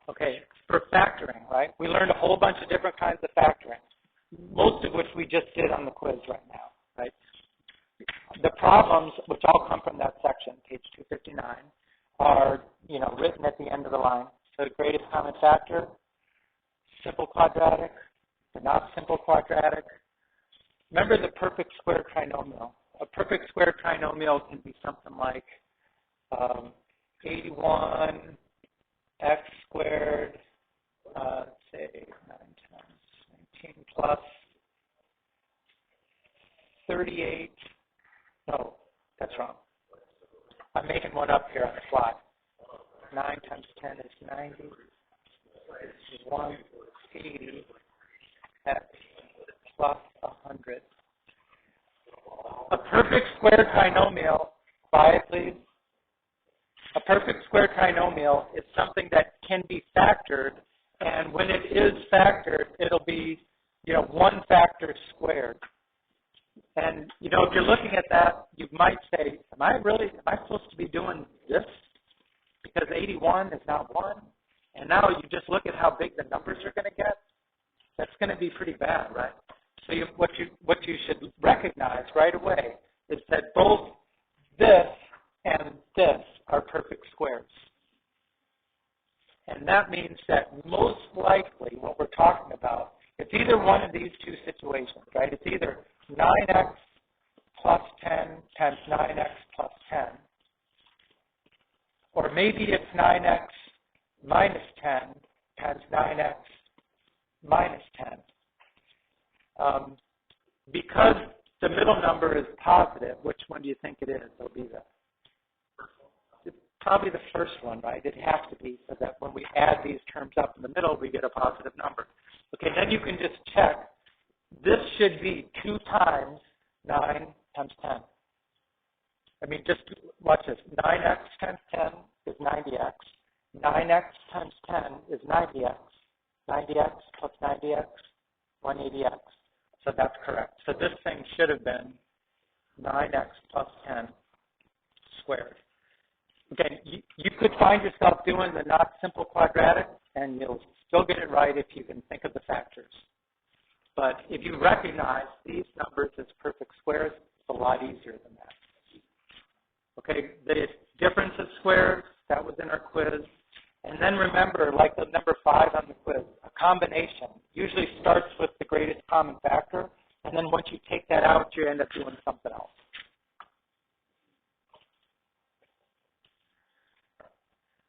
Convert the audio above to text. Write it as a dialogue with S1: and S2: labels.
S1: Okay, for factoring, right? We learned a whole bunch of different kinds of factoring, most of which we just did on the quiz right now, right? The problems, which all come from that section, page 259, are, written at the end of the line. So the greatest common factor, simple quadratic, but not simple quadratic. Remember the perfect square trinomial. A perfect square trinomial can be something like 81 x squared, say 9 times 19 plus 38. No, that's wrong. I'm making one up here on the fly. 9 times 10 is 90. 180 x plus 100. A perfect square trinomial, quiet please. A perfect square trinomial is something that can be factored, and when it is factored, it'll be, one factor squared. And, if you're looking at that, you might say, am I supposed to be doing this? Because 81 is now 1. And now you just look at how big the numbers are going to get. That's going to be pretty bad, right? So what you should recognize right away is that both this and this are perfect squares. And that means that most likely what we're talking about, it's either one of these two situations, right? It's either 9x plus 10 times 9x plus 10, or maybe it's 9x minus 10 times 9x minus 10. Because the middle number is positive, which one do you think it is? It'll be probably the first one, right? It has to be, so that when we add these terms up in the middle, we get a positive number. Okay, then you can just check. This should be 2 times 9 times 10. I mean, just watch this. 9x times 10 is 90x. 9x times 10 is 90x. 90x plus 90x, 180x. So that's correct. So this thing should have been 9x plus 10 squared. Again, you could find yourself doing the not simple quadratic, and you'll still get it right if you can think of the factors. But if you recognize these numbers as perfect squares, it's a lot easier than that. Okay, the difference of squares, that was in our quiz. And then remember, like the number 5 on the quiz, a combination usually starts with the greatest common factor, and then once you take that out, you end up doing something else.